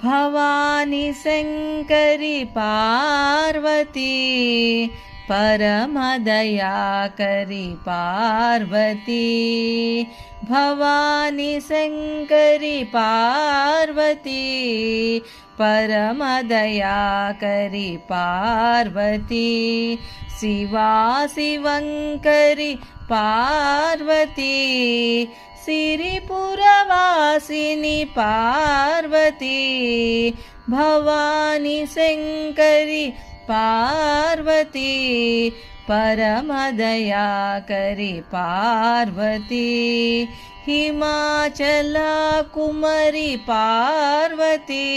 Bhavani Shankari Parvati परमदयाकरी Parvati Bhavani Shankari Parvati परमदयाकरी Parvati Shiva शिवंकरी Parvati सिरिपुरवासिनी Parvati Bhavani Shankari Parvati परमदयाकरी Parvati हिमाचला Kumari Parvati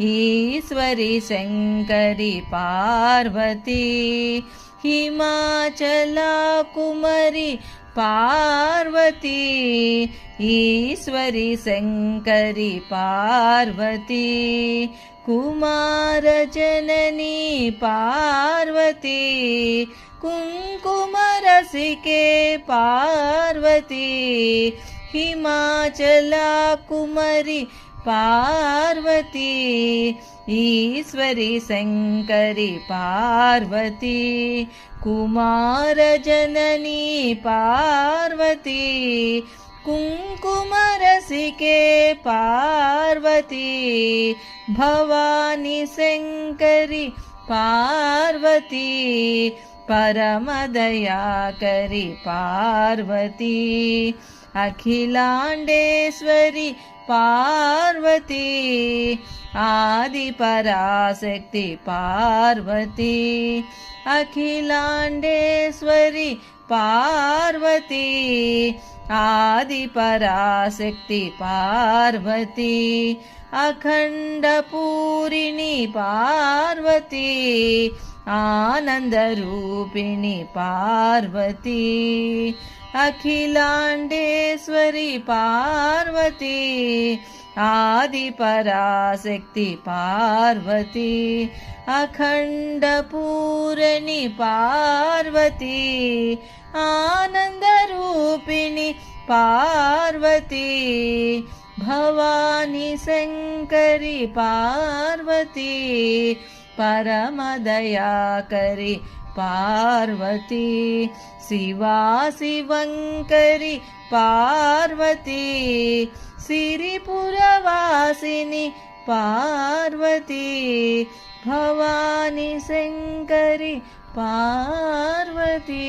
Ishwari Shankari Parvati हिमाचला Kumari Parvati Ishwari Shankari Parvati Kumar Janani Parvati कुंकुम रसिके Parvati हिमाचला Kumari Parvati Ishwari Shankari Parvati Kumar Janani Parvati कुंकुम रसिके Parvati Bhavani Shankari Parvati परमदयाकरी Parvati Akhilandeshwari Parvati Adi Parashakti Parvati Akhilandeshwari Parvati Adi Parashakti Parvati अखंडपूरिणी Parvati आनंदरूपिणी Parvati Akhilandeshwari Parvati Adi Parashakti Parvati अखंडपूरिणी Parvati आनंदरूपिणी Parvati Bhavani Shankari Parvati परमदयाकरी Parvati Shiva शिवंकरी Parvati सिरिपुरवासिनी Parvati Bhavani Shankari Parvati.